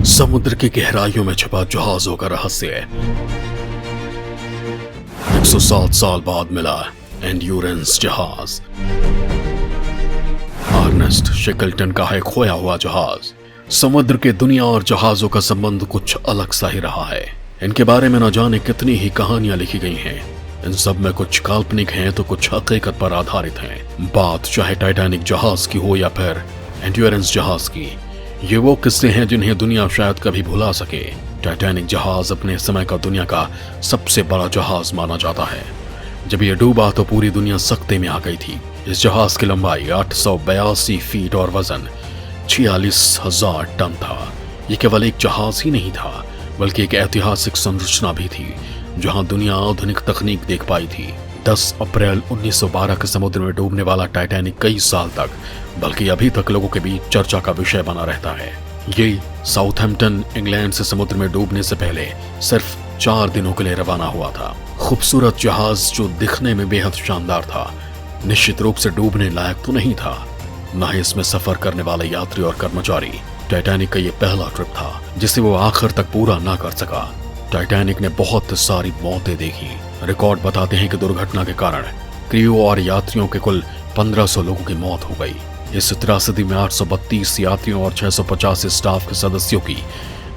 समुद्र की गहराइयों में छिपा जहाजों का रहस्य। 107 साल बाद मिला एंड्योरेंस जहाज। अर्नेस्ट शेकल्टन का है खोया हुआ जहाज। समुद्र के दुनिया और जहाजों का संबंध कुछ अलग सा ही रहा है। इनके बारे में न जाने कितनी ही कहानियां लिखी गई हैं। इन सब में कुछ काल्पनिक हैं तो कुछ हकीकत पर आधारित हैं। बात चाहे टाइटैनिक जहाज की हो या फिर एंड्योरेंस जहाज की, ये वो किस्से हैं जिन्हें दुनिया शायद कभी भुला सके। टाइटैनिक जहाज अपने समय का दुनिया का सबसे बड़ा जहाज माना जाता है। जब यह डूबा तो पूरी दुनिया सख्ते में आ गई थी। इस जहाज की लंबाई 882 फीट और वजन 46,000 टन था। ये केवल एक जहाज ही नहीं था, बल्कि एक ऐतिहासिक संरचना भी थी जहां दुनिया आधुनिक तकनीक देख पाई थी। 10 अप्रैल 1912 के समुद्र में डूबने वाला टाइटैनिक कई साल तक, बल्कि अभी तक लोगों के बीच चर्चा का विषय बना रहता है। ये साउथहैम्पटन इंग्लैंड से समुद्र में डूबने से पहले सिर्फ 4 दिनों के लिए रवाना हुआ था। खूबसूरत जहाज जो दिखने में बेहद शानदार था, निश्चित रूप से डूबने लायक तो नहीं था, न ही इसमें सफर करने वाले यात्री और कर्मचारी। टाइटैनिक का ये पहला ट्रिप था जिसे वो आखिर तक पूरा ना कर सका। टाइटैनिक ने बहुत सारी मौतें देखी। रिकॉर्ड बताते हैं कि दुर्घटना के कारण क्रू और यात्रियों के कुल 1500 लोगों की मौत हो गई। इस त्रासदी में 832 यात्रियों और 650 स्टाफ के सदस्यों की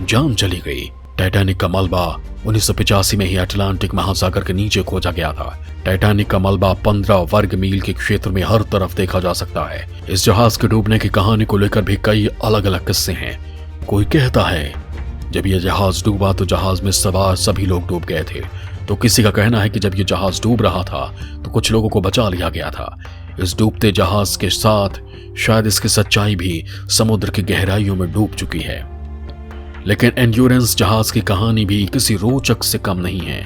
जान चली गई। टाइटैनिक का मलबा 1985 में ही अटलांटिक महासागर के नीचे खोजा गया था। टाइटैनिक का मलबा 15 वर्ग मील के क्षेत्र में हर तरफ देखा जा सकता है। इस जहाज के डूबने की कहानी को लेकर भी कई अलग अलग किस्से हैं। कोई कहता है जब यह जहाज डूबा तो जहाज में सवार सभी लोग डूब गए थे, तो किसी का कहना है कि जब यह जहाज डूब रहा था तो कुछ लोगों को बचा लिया गया था। इस डूबते जहाज के साथ शायद इसकी सच्चाई भी समुद्र की गहराइयों में डूब चुकी है। लेकिन एंड्योरेंस जहाज की कहानी भी किसी रोचक से कम नहीं है।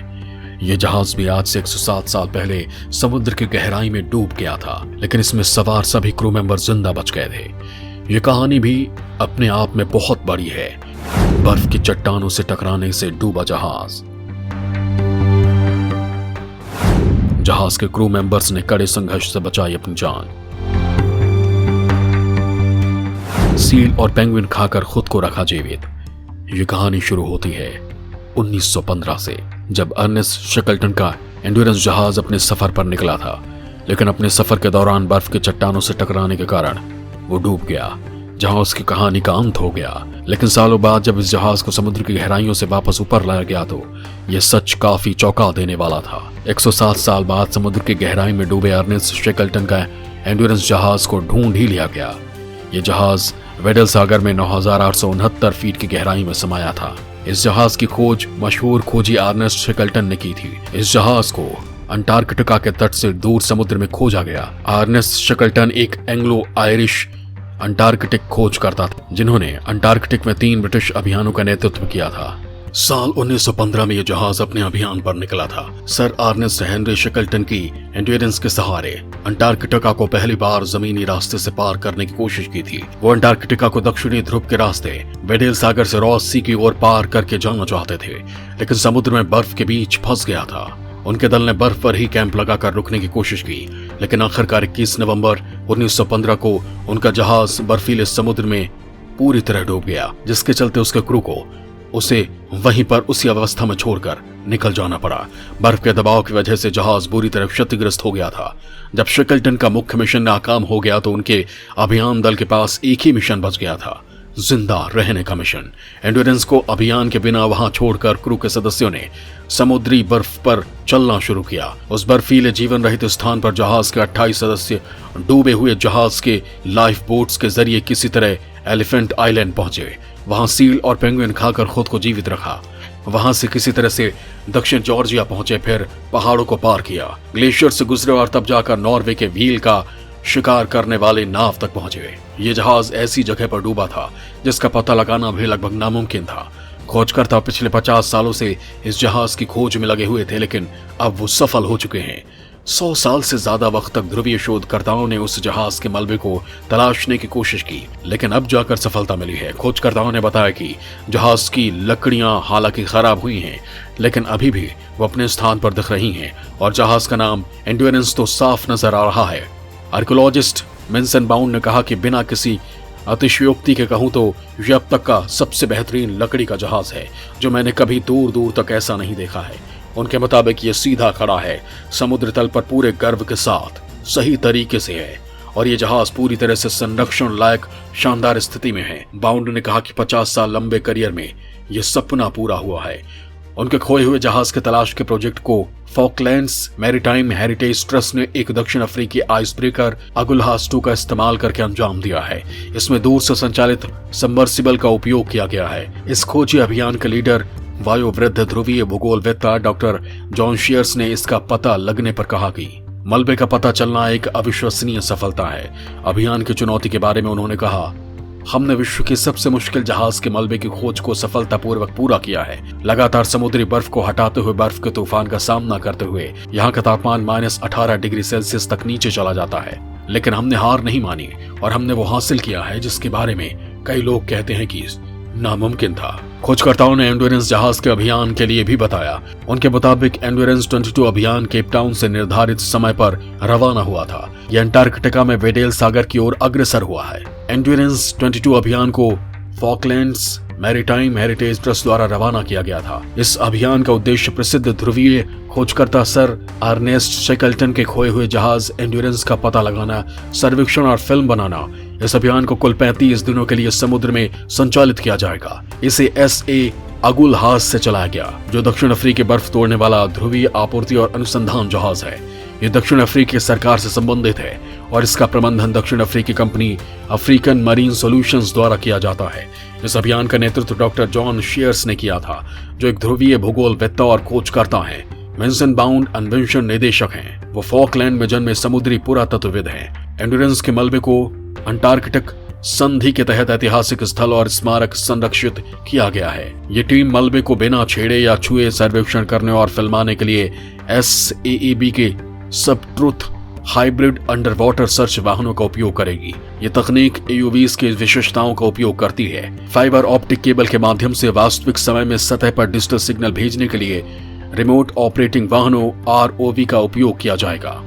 यह जहाज भी आज से 107 साल पहले समुद्र की गहराई में डूब गया था, लेकिन इसमें सवार सभी क्रू मेंबर जिंदा बच गए थे। यह कहानी भी अपने आप में बहुत बड़ी है। बर्फ की चट्टानों से टकराने से डूबा जहाज। जहाज के क्रू मेंबर्स ने कड़े संघर्ष से बचाई अपनी जान। सील और पेंगुइन खाकर खुद को रखा जीवित। ये कहानी शुरू होती है 1915 से, जब अर्नेस्ट शेकल्टन का एंड्योरेंस जहाज अपने सफर पर निकला था, लेकिन अपने सफर के दौरान बर्फ की चट्टानों से टकराने के कारण वो डूब गया, जहां उसकी कहानी का अंत हो गया। लेकिन सालों बाद जब इस जहाज को समुद्र की गहराइयों से वापस ऊपर लाया गया तो यह सच काफी चौंका देने वाला था। 107 साल बाद समुद्र की गहराई में डूबे अर्नेस्ट शेकल्टन का एंड्योरेंस जहाज को ढूंढ ही लिया गया। यह जहाज वेडल सागर में 9,869 फीट की गहराई में समाया था। इस जहाज की खोज मशहूर खोजी अर्नेस्ट शेकल्टन ने की थी। इस जहाज को अंटार्कटिका के तट से दूर समुद्र में खोजा गया। अर्नेस्ट शेकल्टन एक एंग्लो आयरिश अंटार्कटिक खोज करता था, जिन्होंने अंटार्कटिक में 3 ब्रिटिश अभियानों का नेतृत्व किया था। साल 1915 में यह जहाज अपने अभियान पर निकला था। सर अर्नेस्ट हेनरी शेकल्टन की एंड्योरेंस के सहारे अंटार्कटिका को पहली बार जमीनी रास्ते से पार करने की कोशिश की थी। वो अंटार्कटिका को दक्षिणी ध्रुव के रास्ते वेडेल सागर से रॉस सी की ओर पार करके जाना चाहते थे, लेकिन समुद्र में बर्फ के बीच फंस गया था। उनके दल ने बर्फ पर ही कैंप लगाकर रुकने की कोशिश की, लेकिन आखिरकार 21 नवंबर 1915 को उनका जहाज बर्फीले समुद्र में पूरी तरह डूब गया, जिसके चलते उसके क्रू को उसे वहीं पर उसी अवस्था में छोड़कर निकल जाना पड़ा। बर्फ के दबाव की वजह से जहाज बुरी तरह क्षतिग्रस्त हो गया था। जब शेकल्टन का मुख्य मिशन नाकाम हो गया तो उनके अभियान दल के पास एक ही मिशन बच गया था, जिंदा रहने का मिशन। एंड्योरेंस को अभियान के बिना वहां छोड़कर क्रू के सदस्यों ने समुद्री बर्फ पर चलना शुरू किया। उस बर्फीले जीवन रहित स्थान पर जहाज के 28 सदस्य डूबे हुए जहाज के लाइफ बोट्स के जरिए किसी तरह एलिफेंट आइलैंड पहुंचे। वहां सील और पेंगुइन खाकर खुद को जीवित रखा। वहां से किसी तरह से दक्षिण जॉर्जिया पहुंचे, फिर पहाड़ों को पार किया, ग्लेशियर से गुजरे और तब जाकर नॉर्वे के व्हील का शिकार करने वाले नाव तक पहुंचे। ये जहाज ऐसी जगह पर डूबा था जिसका पता लगाना भी लगभग नामुमकिन था। खोजकर्ता पिछले 50 सालों से इस जहाज की खोज में लगे हुए थे, लेकिन अब वो सफल हो चुके हैं। 100 साल से ज्यादा वक्त तक ध्रुवीय शोधकर्ताओं ने उस जहाज के मलबे को तलाशने की कोशिश की, लेकिन अब जाकर सफलता मिली है। खोजकर्ताओं ने बताया कि जहाज की लकड़ियां हालांकि खराब हुई हैं, लेकिन अभी भी वो अपने स्थान पर दिख रही हैं और जहाज का नाम एंड्योरेंस तो साफ नजर आ रहा है। आर्कियोलॉजिस्ट मेंसन बाउंड ने कहा कि बिना किसी अतिशयोक्ति के कहूं तो यह अब तक का सबसे बेहतरीन लकड़ी का जहाज है जो मैंने कभी दूर दूर तक ऐसा नहीं देखा है। उनके मुताबिक ये सीधा खड़ा है, समुद्र तल पर पूरे गर्व के साथ सही तरीके से है और ये जहाज पूरी तरह से संरक्षण लायक शानदार स्थिति में है। बाउंड ने कहा कि 50 साल लंबे करियर में यह सपना पूरा हुआ है। उनके खोए हुए जहाज के तलाश के प्रोजेक्ट को फॉकलैंड्स मैरीटाइम हेरिटेज ट्रस्ट ने एक दक्षिण अफ्रीकी आइस ब्रेकर अगुलहास 2 का इस्तेमाल करके अंजाम दिया है। इसमें दूर से संचालित सबमर्सिबल का उपयोग किया गया है। इस खोजी अभियान के लीडर वायुवृद्ध ध्रुवीय भूगोलवेत्ता डॉक्टर जॉन शीयर्स ने इसका पता लगने पर कहा कि मलबे का पता चलना एक अविश्वसनीय सफलता है। अभियान की चुनौती के बारे में उन्होंने कहा, हमने विश्व के सबसे मुश्किल जहाज के मलबे की खोज को सफलतापूर्वक पूरा किया है। लगातार समुद्री बर्फ को हटाते हुए बर्फ के तूफान का सामना करते हुए यहाँ का तापमान -18 डिग्री सेल्सियस तक नीचे चला जाता है, लेकिन हमने हार नहीं मानी और हमने वो हासिल किया है जिसके बारे में कई लोग कहते हैं कि नामुमकिन था। खोजकर्ताओं ने एंड्योरेंस जहाज के अभियान के लिए भी बताया। उनके मुताबिक एंड्योरेंस 22 अभियान केप टाउन से निर्धारित समय पर रवाना हुआ था। यह अंटार्कटिका में वेडेल सागर की ओर अग्रसर हुआ है। एंड्योरेंस 22 अभियान को फॉकलैंड्स मैरीटाइम हेरिटेज ट्रस्ट द्वारा रवाना किया गया था। इस अभियान का उद्देश्य प्रसिद्ध ध्रुवीय खोजकर्ता सर अर्नेस्ट शेकल्टन के खोए हुए जहाज एंड्योरेंस का पता लगाना, सर्वेक्षण और फिल्म बनाना। इस अभियान को कुल 35 दिनों के लिए समुद्र में संचालित किया जाएगा। इसे SA अगुलहास से चलाया गया, जो दक्षिण अफ्रीकी बर्फ तोड़ने वाला ध्रुवीय आपूर्ति और अनुसंधान जहाज है। ये दक्षिण अफ्रीकी सरकार से संबंधित है और इसका प्रबंधन दक्षिण अफ्रीकी कंपनी अफ्रीकन मरीन सॉल्यूशंस द्वारा किया जाता है। इस अभियान का नेतृत्व डॉक्टर जॉन शीयर्स ने किया था, जो एक ध्रुवीय भूगोलवेत्ता और खोजकर्ता हैं। विंसेंट बाउंड अन्वेषण निदेशक हैं। वो फॉकलैंड में जन्मे समुद्री पुरातत्वविद हैं। एंड्योरेंस के मलबे को अंटार्कटिक संधि के तहत ऐतिहासिक स्थल और स्मारक संरक्षित किया गया है। ये टीम मलबे को बिना छेड़े या छुए सर्वेक्षण करने और फिल्माने के लिए SAAB के सब truth hybrid under water search वाहनों का उपयोग करेगी। ये तकनीक AUVs की विशेषताओं का उपयोग करती है। फाइबर ऑप्टिक केबल के माध्यम से वास्तविक समय में सतह पर डिजिटल सिग्नल भेजने के लिए रिमोट ऑपरेटिंग वाहनों ROV का उपयोग किया जाएगा।